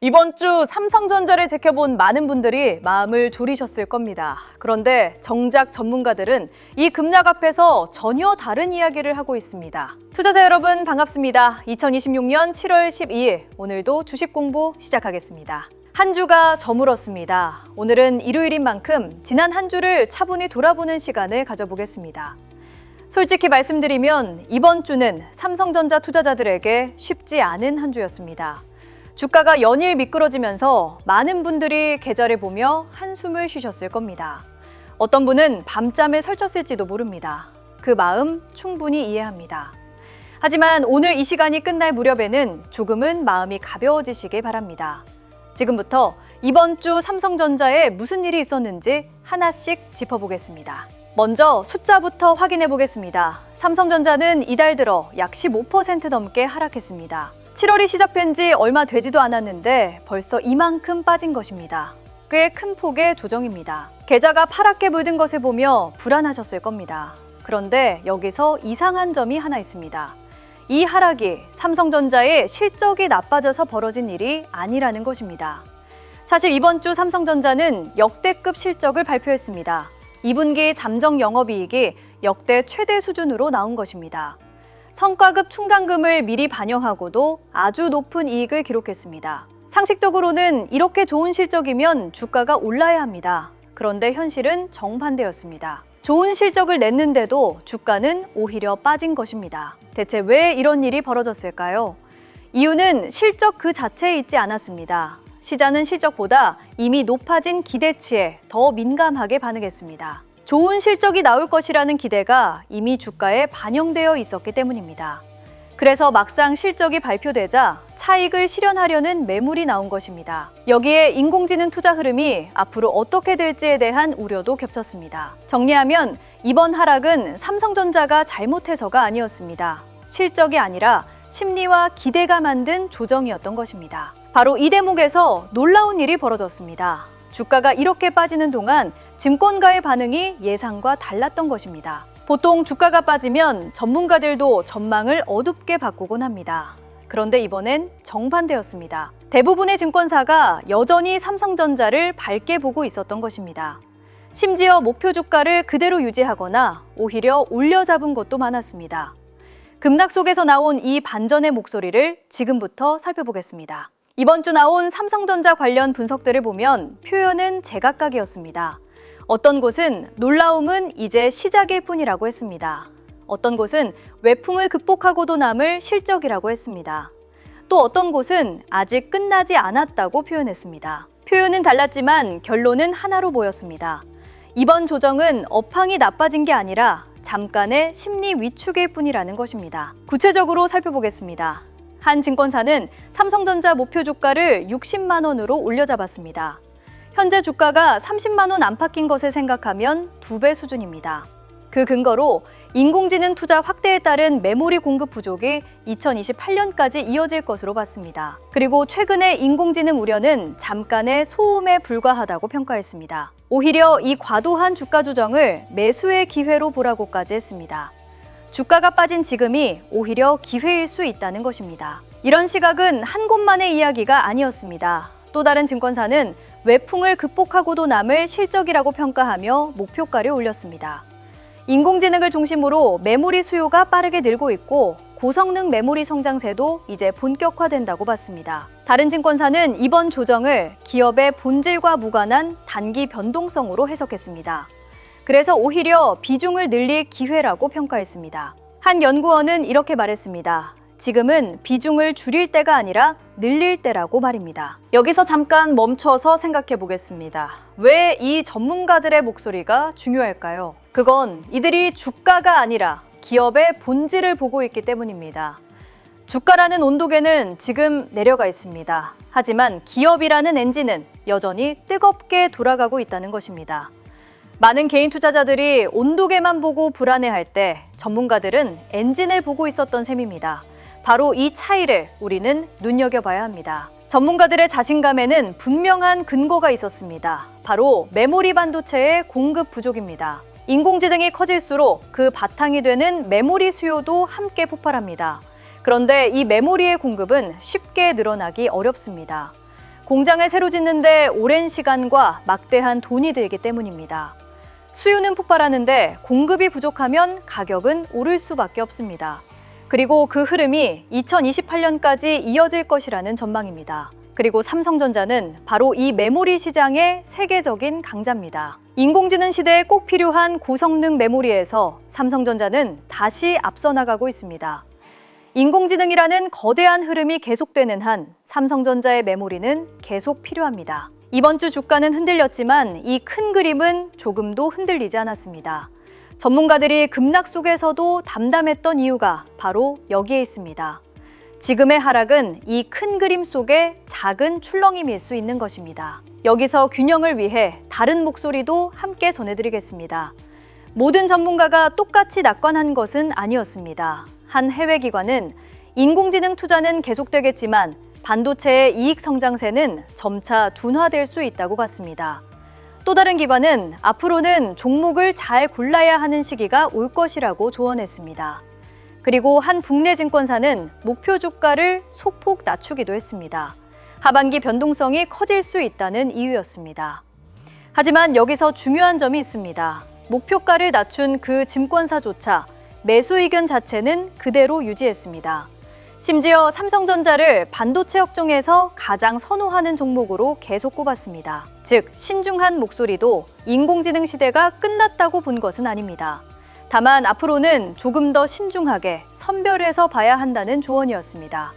이번 주 삼성전자를 지켜본 많은 분들이 마음을 졸이셨을 겁니다. 그런데 정작 전문가들은 이 급락 앞에서 전혀 다른 이야기를 하고 있습니다. 투자자 여러분 반갑습니다. 2026년 7월 12일 오늘도 주식 공부 시작하겠습니다. 한 주가 저물었습니다. 오늘은 일요일인 만큼 지난 한 주를 차분히 돌아보는 시간을 가져보겠습니다. 솔직히 말씀드리면 이번 주는 삼성전자 투자자들에게 쉽지 않은 한 주였습니다. 주가가 연일 미끄러지면서 많은 분들이 계좌를 보며 한숨을 쉬셨을 겁니다. 어떤 분은 밤잠을 설쳤을지도 모릅니다. 그 마음 충분히 이해합니다. 하지만 오늘 이 시간이 끝날 무렵에는 조금은 마음이 가벼워지시길 바랍니다. 지금부터 이번 주 삼성전자에 무슨 일이 있었는지 하나씩 짚어보겠습니다. 먼저 숫자부터 확인해 보겠습니다. 삼성전자는 이달 들어 약 15% 넘게 하락했습니다. 7월이 시작된 지 얼마 되지도 않았는데 벌써 이만큼 빠진 것입니다. 꽤 큰 폭의 조정입니다. 계좌가 파랗게 물든 것을 보며 불안하셨을 겁니다. 그런데 여기서 이상한 점이 하나 있습니다. 이 하락이 삼성전자의 실적이 나빠져서 벌어진 일이 아니라는 것입니다. 사실 이번 주 삼성전자는 역대급 실적을 발표했습니다. 2분기 잠정 영업이익이 역대 최대 수준으로 나온 것입니다. 성과급 충당금을 미리 반영하고도 아주 높은 이익을 기록했습니다. 상식적으로는 이렇게 좋은 실적이면 주가가 올라야 합니다. 그런데 현실은 정반대였습니다. 좋은 실적을 냈는데도 주가는 오히려 빠진 것입니다. 대체 왜 이런 일이 벌어졌을까요? 이유는 실적 그 자체에 있지 않았습니다. 시장은 실적보다 이미 높아진 기대치에 더 민감하게 반응했습니다. 좋은 실적이 나올 것이라는 기대가 이미 주가에 반영되어 있었기 때문입니다. 그래서 막상 실적이 발표되자 차익을 실현하려는 매물이 나온 것입니다. 여기에 인공지능 투자 흐름이 앞으로 어떻게 될지에 대한 우려도 겹쳤습니다. 정리하면 이번 하락은 삼성전자가 잘못해서가 아니었습니다. 실적이 아니라 심리와 기대가 만든 조정이었던 것입니다. 바로 이 대목에서 놀라운 일이 벌어졌습니다. 주가가 이렇게 빠지는 동안 증권가의 반응이 예상과 달랐던 것입니다. 보통 주가가 빠지면 전문가들도 전망을 어둡게 바꾸곤 합니다. 그런데 이번엔 정반대였습니다. 대부분의 증권사가 여전히 삼성전자를 밝게 보고 있었던 것입니다. 심지어 목표 주가를 그대로 유지하거나 오히려 올려잡은 곳도 많았습니다. 급락 속에서 나온 이 반전의 목소리를 지금부터 살펴보겠습니다. 이번 주 나온 삼성전자 관련 분석들을 보면 표현은 제각각이었습니다. 어떤 곳은 놀라움은 이제 시작일 뿐이라고 했습니다. 어떤 곳은 외풍을 극복하고도 남을 실적이라고 했습니다. 또 어떤 곳은 아직 끝나지 않았다고 표현했습니다. 표현은 달랐지만 결론은 하나로 보였습니다. 이번 조정은 업황이 나빠진 게 아니라 잠깐의 심리 위축일 뿐이라는 것입니다. 구체적으로 살펴보겠습니다. 한 증권사는 삼성전자 목표 주가를 60만 원으로 올려잡았습니다. 현재 주가가 30만 원 안팎인 것을 생각하면 2배 수준입니다. 그 근거로 인공지능 투자 확대에 따른 메모리 공급 부족이 2028년까지 이어질 것으로 봤습니다. 그리고 최근의 인공지능 우려는 잠깐의 소음에 불과하다고 평가했습니다. 오히려 이 과도한 주가 조정을 매수의 기회로 보라고까지 했습니다. 주가가 빠진 지금이 오히려 기회일 수 있다는 것입니다. 이런 시각은 한 곳만의 이야기가 아니었습니다. 또 다른 증권사는 외풍을 극복하고도 남을 실적이라고 평가하며 목표가를 올렸습니다. 인공지능을 중심으로 메모리 수요가 빠르게 늘고 있고 고성능 메모리 성장세도 이제 본격화된다고 봤습니다. 다른 증권사는 이번 조정을 기업의 본질과 무관한 단기 변동성으로 해석했습니다. 그래서 오히려 비중을 늘릴 기회라고 평가했습니다. 한 연구원은 이렇게 말했습니다. 지금은 비중을 줄일 때가 아니라 늘릴 때라고 말입니다. 여기서 잠깐 멈춰서 생각해 보겠습니다. 왜 이 전문가들의 목소리가 중요할까요? 그건 이들이 주가가 아니라 기업의 본질을 보고 있기 때문입니다. 주가라는 온도계는 지금 내려가 있습니다. 하지만 기업이라는 엔진은 여전히 뜨겁게 돌아가고 있다는 것입니다. 많은 개인 투자자들이 온도계만 보고 불안해할 때 전문가들은 엔진을 보고 있었던 셈입니다. 바로 이 차이를 우리는 눈여겨봐야 합니다. 전문가들의 자신감에는 분명한 근거가 있었습니다. 바로 메모리 반도체의 공급 부족입니다. 인공지능이 커질수록 그 바탕이 되는 메모리 수요도 함께 폭발합니다. 그런데 이 메모리의 공급은 쉽게 늘어나기 어렵습니다. 공장을 새로 짓는데 오랜 시간과 막대한 돈이 들기 때문입니다. 수요는 폭발하는데 공급이 부족하면 가격은 오를 수밖에 없습니다. 그리고 그 흐름이 2028년까지 이어질 것이라는 전망입니다. 그리고 삼성전자는 바로 이 메모리 시장의 세계적인 강자입니다. 인공지능 시대에 꼭 필요한 고성능 메모리에서 삼성전자는 다시 앞서 나가고 있습니다. 인공지능이라는 거대한 흐름이 계속되는 한 삼성전자의 메모리는 계속 필요합니다. 이번 주 주가는 흔들렸지만 이 큰 그림은 조금도 흔들리지 않았습니다. 전문가들이 급락 속에서도 담담했던 이유가 바로 여기에 있습니다. 지금의 하락은 이 큰 그림 속에 작은 출렁임일 수 있는 것입니다. 여기서 균형을 위해 다른 목소리도 함께 전해드리겠습니다. 모든 전문가가 똑같이 낙관한 것은 아니었습니다. 한 해외 기관은 인공지능 투자는 계속되겠지만 반도체의 이익 성장세는 점차 둔화될 수 있다고 봤습니다. 또 다른 기관은 앞으로는 종목을 잘 골라야 하는 시기가 올 것이라고 조언했습니다. 그리고 한 국내 증권사는 목표 주가를 소폭 낮추기도 했습니다. 하반기 변동성이 커질 수 있다는 이유였습니다. 하지만 여기서 중요한 점이 있습니다. 목표가를 낮춘 그 증권사조차 매수 의견 자체는 그대로 유지했습니다. 심지어 삼성전자를 반도체 업종에서 가장 선호하는 종목으로 계속 꼽았습니다. 즉, 신중한 목소리도 인공지능 시대가 끝났다고 본 것은 아닙니다. 다만 앞으로는 조금 더 신중하게 선별해서 봐야 한다는 조언이었습니다.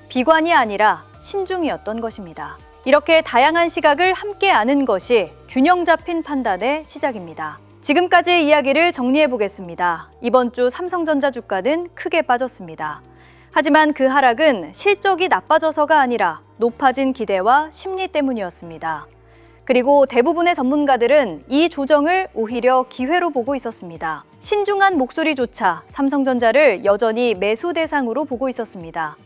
비관이 아니라 신중이었던 것입니다. 이렇게 다양한 시각을 함께 아는 것이 균형 잡힌 판단의 시작입니다. 지금까지의 이야기를 정리해 보겠습니다. 이번 주 삼성전자 주가는 크게 빠졌습니다. 하지만 그 하락은 실적이 나빠져서가 아니라 높아진 기대와 심리 때문이었습니다. 그리고 대부분의 전문가들은 이 조정을 오히려 기회로 보고 있었습니다. 신중한 목소리조차 삼성전자를 여전히 매수 대상으로 보고 있었습니다.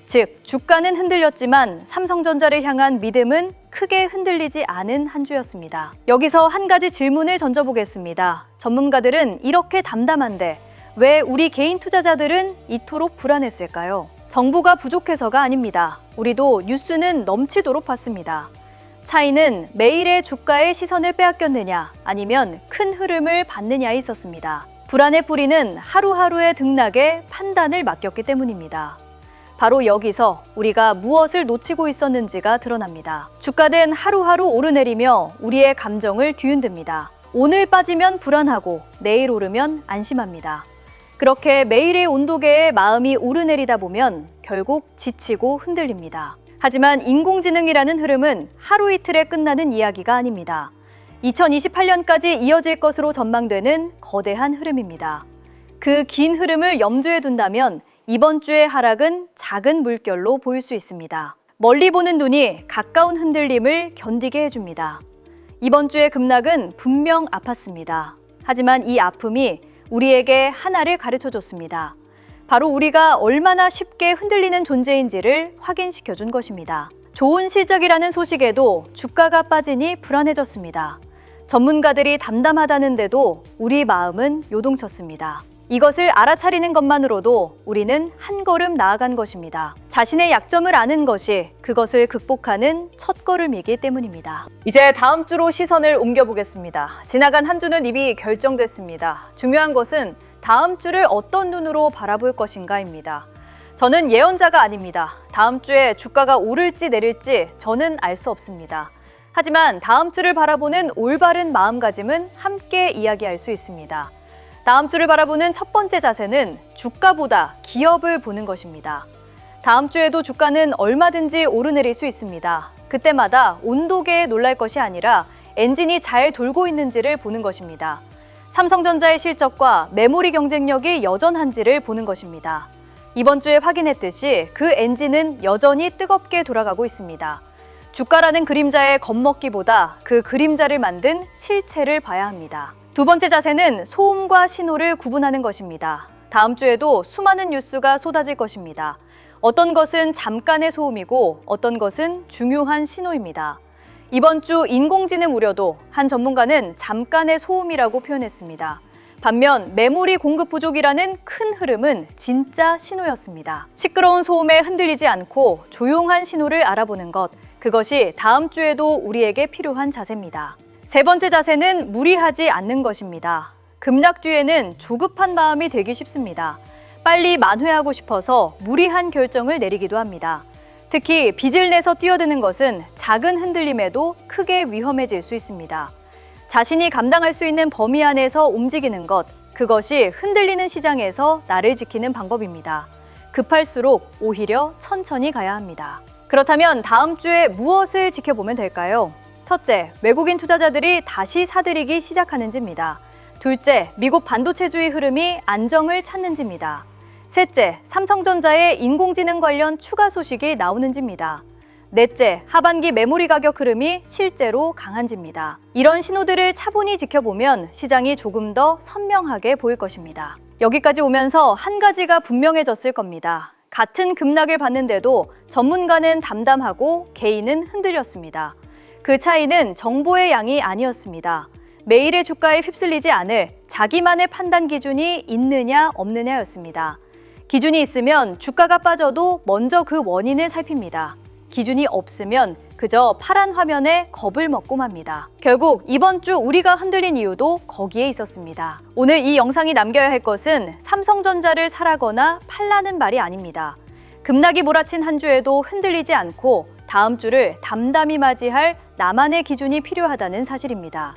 즉, 주가는 흔들렸지만 삼성전자를 향한 믿음은 크게 흔들리지 않은 한 주였습니다. 여기서 한 가지 질문을 던져보겠습니다. 전문가들은 이렇게 담담한데 왜 우리 개인 투자자들은 이토록 불안했을까요? 정보가 부족해서가 아닙니다. 우리도 뉴스는 넘치도록 봤습니다. 차이는 매일의 주가의 시선을 빼앗겼느냐 아니면 큰 흐름을 받느냐에 있었습니다. 불안의 뿌리는 하루하루의 등락에 판단을 맡겼기 때문입니다. 바로 여기서 우리가 무엇을 놓치고 있었는지가 드러납니다. 주가는 하루하루 오르내리며 우리의 감정을 뒤흔듭니다. 오늘 빠지면 불안하고 내일 오르면 안심합니다. 그렇게 매일의 온도계에 마음이 오르내리다 보면 결국 지치고 흔들립니다. 하지만 인공지능이라는 흐름은 하루 이틀에 끝나는 이야기가 아닙니다. 2028년까지 이어질 것으로 전망되는 거대한 흐름입니다. 그 긴 흐름을 염두에 둔다면 이번 주의 하락은 작은 물결로 보일 수 있습니다. 멀리 보는 눈이 가까운 흔들림을 견디게 해줍니다. 이번 주의 급락은 분명 아팠습니다. 하지만 이 아픔이 우리에게 하나를 가르쳐줬습니다. 바로 우리가 얼마나 쉽게 흔들리는 존재인지를 확인시켜준 것입니다. 좋은 실적이라는 소식에도 주가가 빠지니 불안해졌습니다. 전문가들이 담담하다는데도 우리 마음은 요동쳤습니다. 이것을 알아차리는 것만으로도 우리는 한 걸음 나아간 것입니다. 자신의 약점을 아는 것이 그것을 극복하는 첫걸음이기 때문입니다. 이제 다음 주로 시선을 옮겨보겠습니다. 지나간 한 주는 이미 결정됐습니다. 중요한 것은 다음 주를 어떤 눈으로 바라볼 것인가입니다. 저는 예언자가 아닙니다. 다음 주에 주가가 오를지 내릴지 저는 알 수 없습니다. 하지만 다음 주를 바라보는 올바른 마음가짐은 함께 이야기할 수 있습니다. 다음 주를 바라보는 첫 번째 자세는 주가보다 기업을 보는 것입니다. 다음 주에도 주가는 얼마든지 오르내릴 수 있습니다. 그때마다 온도계에 놀랄 것이 아니라 엔진이 잘 돌고 있는지를 보는 것입니다. 삼성전자의 실적과 메모리 경쟁력이 여전한지를 보는 것입니다. 이번 주에 확인했듯이 그 엔진은 여전히 뜨겁게 돌아가고 있습니다. 주가라는 그림자에 겁먹기보다 그 그림자를 만든 실체를 봐야 합니다. 두 번째 자세는 소음과 신호를 구분하는 것입니다. 다음 주에도 수많은 뉴스가 쏟아질 것입니다. 어떤 것은 잠깐의 소음이고 어떤 것은 중요한 신호입니다. 이번 주 인공지능 우려도 한 전문가는 잠깐의 소음이라고 표현했습니다. 반면 메모리 공급 부족이라는 큰 흐름은 진짜 신호였습니다. 시끄러운 소음에 흔들리지 않고 조용한 신호를 알아보는 것, 그것이 다음 주에도 우리에게 필요한 자세입니다. 세 번째 자세는 무리하지 않는 것입니다. 급락주에는 조급한 마음이 들기 쉽습니다. 빨리 만회하고 싶어서 무리한 결정을 내리기도 합니다. 특히 빚을 내서 뛰어드는 것은 작은 흔들림에도 크게 위험해질 수 있습니다. 자신이 감당할 수 있는 범위 안에서 움직이는 것, 그것이 흔들리는 시장에서 나를 지키는 방법입니다. 급할수록 오히려 천천히 가야 합니다. 그렇다면 다음 주에 무엇을 지켜보면 될까요? 첫째, 외국인 투자자들이 다시 사들이기 시작하는지입니다. 둘째, 미국 반도체주의 흐름이 안정을 찾는지입니다. 셋째, 삼성전자의 인공지능 관련 추가 소식이 나오는지입니다. 넷째, 하반기 메모리 가격 흐름이 실제로 강한지입니다. 이런 신호들을 차분히 지켜보면 시장이 조금 더 선명하게 보일 것입니다. 여기까지 오면서 한 가지가 분명해졌을 겁니다. 같은 급락을 봤는데도 전문가는 담담하고 개인은 흔들렸습니다. 그 차이는 정보의 양이 아니었습니다. 매일의 주가에 휩쓸리지 않을 자기만의 판단 기준이 있느냐 없느냐였습니다. 기준이 있으면 주가가 빠져도 먼저 그 원인을 살핍니다. 기준이 없으면 그저 파란 화면에 겁을 먹고 맙니다. 결국 이번 주 우리가 흔들린 이유도 거기에 있었습니다. 오늘 이 영상이 남겨야 할 것은 삼성전자를 사라거나 팔라는 말이 아닙니다. 급락이 몰아친 한 주에도 흔들리지 않고 다음 주를 담담히 맞이할 나만의 기준이 필요하다는 사실입니다.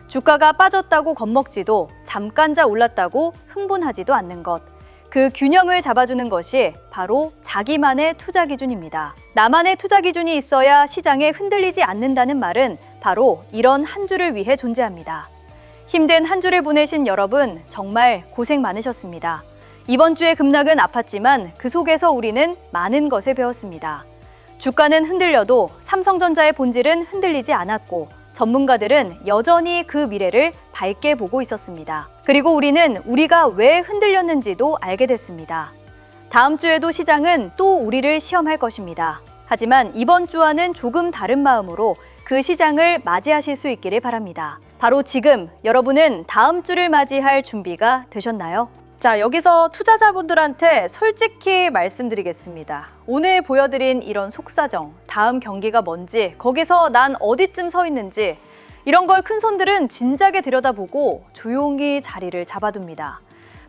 주가가 빠졌다고 겁먹지도 잠깐 올랐다고 흥분하지도 않는 것. 그 균형을 잡아주는 것이 바로 자기만의 투자 기준입니다. 나만의 투자 기준이 있어야 시장에 흔들리지 않는다는 말은 바로 이런 한 주를 위해 존재합니다. 힘든 한 주를 보내신 여러분 정말 고생 많으셨습니다. 이번 주의 급락은 아팠지만 그 속에서 우리는 많은 것을 배웠습니다. 주가는 흔들려도 삼성전자의 본질은 흔들리지 않았고 전문가들은 여전히 그 미래를 밝게 보고 있었습니다. 그리고 우리는 우리가 왜 흔들렸는지도 알게 됐습니다. 다음 주에도 시장은 또 우리를 시험할 것입니다. 하지만 이번 주와는 조금 다른 마음으로 그 시장을 맞이하실 수 있기를 바랍니다. 바로 지금 여러분은 다음 주를 맞이할 준비가 되셨나요? 자, 여기서 투자자분들한테 솔직히 말씀드리겠습니다. 오늘 보여드린 이런 속사정, 다음 경기가 뭔지, 거기서 난 어디쯤 서 있는지 이런 걸 큰손들은 진작에 들여다보고 조용히 자리를 잡아둡니다.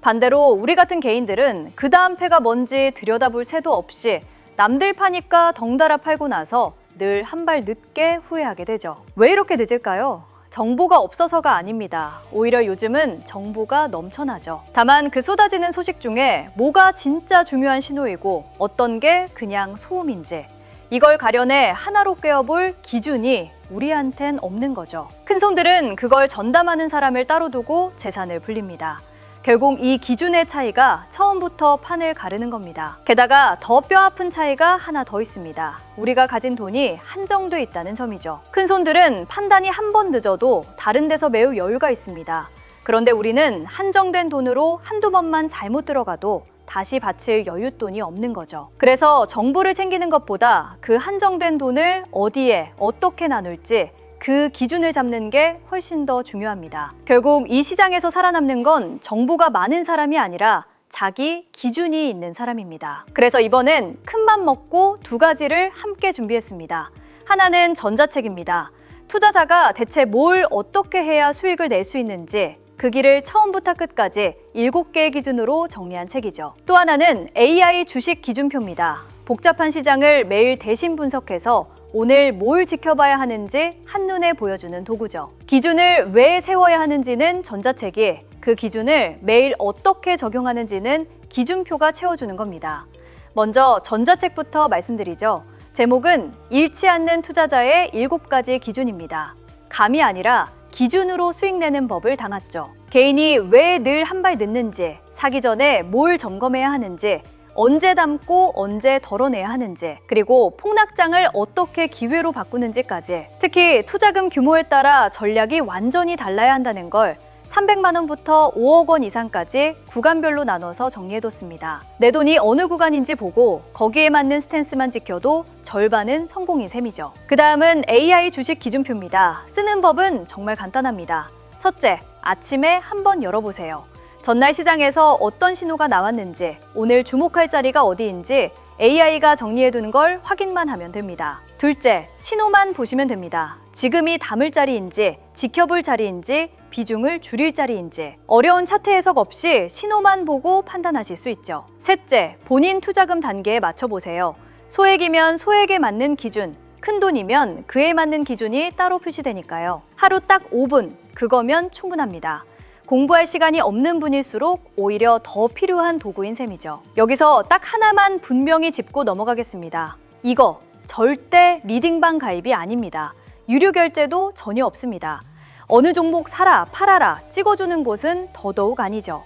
반대로 우리 같은 개인들은 그 다음 패가 뭔지 들여다볼 새도 없이 남들 파니까 덩달아 팔고 나서 늘 한 발 늦게 후회하게 되죠. 왜 이렇게 늦을까요? 정보가 없어서가 아닙니다. 오히려 요즘은 정보가 넘쳐나죠. 다만 그 쏟아지는 소식 중에 뭐가 진짜 중요한 신호이고 어떤 게 그냥 소음인지 이걸 가려내 하나로 꿰어볼 기준이 우리한텐 없는 거죠. 큰손들은 그걸 전담하는 사람을 따로 두고 재산을 불립니다. 결국 이 기준의 차이가 처음부터 판을 가르는 겁니다. 게다가 더 뼈아픈 차이가 하나 더 있습니다. 우리가 가진 돈이 한정돼 있다는 점이죠. 큰손들은 판단이 한 번 늦어도 다른 데서 매우 여유가 있습니다. 그런데 우리는 한정된 돈으로 한두 번만 잘못 들어가도 다시 바칠 여윳돈이 없는 거죠. 그래서 정보를 챙기는 것보다 그 한정된 돈을 어디에 어떻게 나눌지 그 기준을 잡는 게 훨씬 더 중요합니다. 결국 이 시장에서 살아남는 건 정보가 많은 사람이 아니라 자기 기준이 있는 사람입니다. 그래서 이번엔 큰맘 먹고 두 가지를 함께 준비했습니다. 하나는 전자책입니다. 투자자가 대체 뭘 어떻게 해야 수익을 낼 수 있는지 그 길을 처음부터 끝까지 7개의 기준으로 정리한 책이죠. 또 하나는 AI 주식 기준표입니다. 복잡한 시장을 매일 대신 분석해서 오늘 뭘 지켜봐야 하는지 한눈에 보여주는 도구죠. 기준을 왜 세워야 하는지는 전자책이, 그 기준을 매일 어떻게 적용하는지는 기준표가 채워주는 겁니다. 먼저 전자책부터 말씀드리죠. 제목은 잃지 않는 투자자의 7가지 기준입니다. 감이 아니라 기준으로 수익 내는 법을 담았죠. 개인이 왜 늘 한 발 늦는지, 사기 전에 뭘 점검해야 하는지, 언제 담고 언제 덜어내야 하는지, 그리고 폭락장을 어떻게 기회로 바꾸는지까지, 특히 투자금 규모에 따라 전략이 완전히 달라야 한다는 걸 300만 원부터 5억 원 이상까지 구간별로 나눠서 정리해뒀습니다. 내 돈이 어느 구간인지 보고 거기에 맞는 스탠스만 지켜도 절반은 성공인 셈이죠. 그 다음은 AI 주식 기준표입니다. 쓰는 법은 정말 간단합니다. 첫째, 아침에 한번 열어보세요. 전날 시장에서 어떤 신호가 나왔는지, 오늘 주목할 자리가 어디인지 AI가 정리해두는 걸 확인만 하면 됩니다. 둘째, 신호만 보시면 됩니다. 지금이 담을 자리인지, 지켜볼 자리인지, 비중을 줄일 자리인지 어려운 차트 해석 없이 신호만 보고 판단하실 수 있죠. 셋째, 본인 투자금 단계에 맞춰보세요. 소액이면 소액에 맞는 기준, 큰 돈이면 그에 맞는 기준이 따로 표시되니까요. 하루 딱 5분, 그거면 충분합니다. 공부할 시간이 없는 분일수록 오히려 더 필요한 도구인 셈이죠. 여기서 딱 하나만 분명히 짚고 넘어가겠습니다. 이거 절대 리딩방 가입이 아닙니다. 유료 결제도 전혀 없습니다. 어느 종목 사라, 팔아라 찍어주는 곳은 더더욱 아니죠.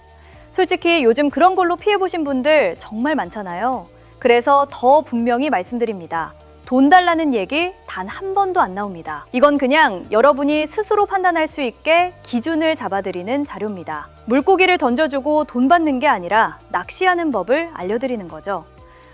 솔직히 요즘 그런 걸로 피해보신 분들 정말 많잖아요. 그래서 더 분명히 말씀드립니다. 돈 달라는 얘기 단 한 번도 안 나옵니다. 이건 그냥 여러분이 스스로 판단할 수 있게 기준을 잡아드리는 자료입니다. 물고기를 던져주고 돈 받는 게 아니라 낚시하는 법을 알려드리는 거죠.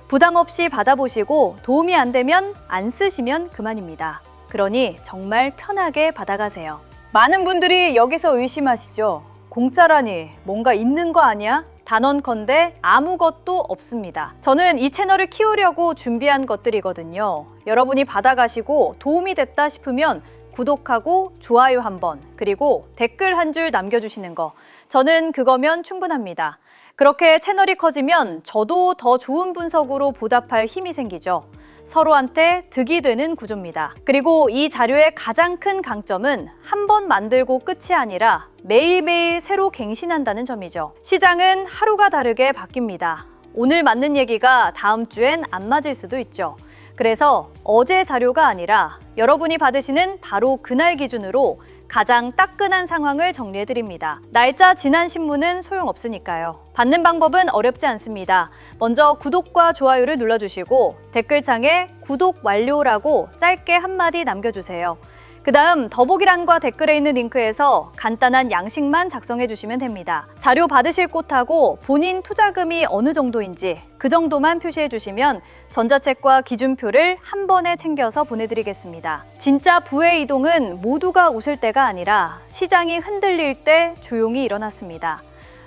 부담 없이 받아보시고 도움이 안 되면 안 쓰시면 그만입니다. 그러니 정말 편하게 받아가세요. 많은 분들이 여기서 의심하시죠. 공짜라니 뭔가 있는 거 아니야? 단언컨대 아무것도 없습니다. 저는 이 채널을 키우려고 준비한 것들이거든요. 여러분이 받아가시고 도움이 됐다 싶으면 구독하고 좋아요 한번, 그리고 댓글 한 줄 남겨주시는 거. 저는 그거면 충분합니다. 그렇게 채널이 커지면 저도 더 좋은 분석으로 보답할 힘이 생기죠. 서로한테 득이 되는 구조입니다. 그리고 이 자료의 가장 큰 강점은 한 번 만들고 끝이 아니라 매일매일 새로 갱신한다는 점이죠. 시장은 하루가 다르게 바뀝니다. 오늘 맞는 얘기가 다음 주엔 안 맞을 수도 있죠. 그래서 어제 자료가 아니라 여러분이 받으시는 바로 그날 기준으로 가장 따끈한 상황을 정리해드립니다. 날짜 지난 신문은 소용없으니까요. 받는 방법은 어렵지 않습니다. 먼저 구독과 좋아요를 눌러주시고 댓글창에 구독 완료라고 짧게 한마디 남겨주세요. 그 다음 더보기란과 댓글에 있는 링크에서 간단한 양식만 작성해 주시면 됩니다. 자료 받으실 곳하고 본인 투자금이 어느 정도인지 그 정도만 표시해 주시면 전자책과 기준표를 한 번에 챙겨서 보내드리겠습니다. 진짜 부의 이동은 모두가 웃을 때가 아니라 시장이 흔들릴 때 조용히 일어났습니다.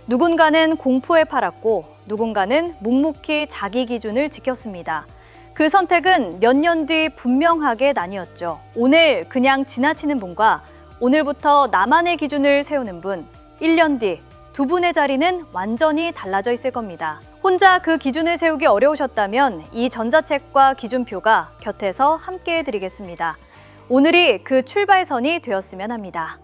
누군가는 공포에 팔았고 누군가는 묵묵히 자기 기준을 지켰습니다. 그 선택은 몇 년 뒤 분명하게 나뉘었죠. 오늘 그냥 지나치는 분과 오늘부터 나만의 기준을 세우는 분, 1년 뒤 두 분의 자리는 완전히 달라져 있을 겁니다. 혼자 그 기준을 세우기 어려우셨다면 이 전자책과 기준표가 곁에서 함께 해드리겠습니다. 오늘이 그 출발선이 되었으면 합니다.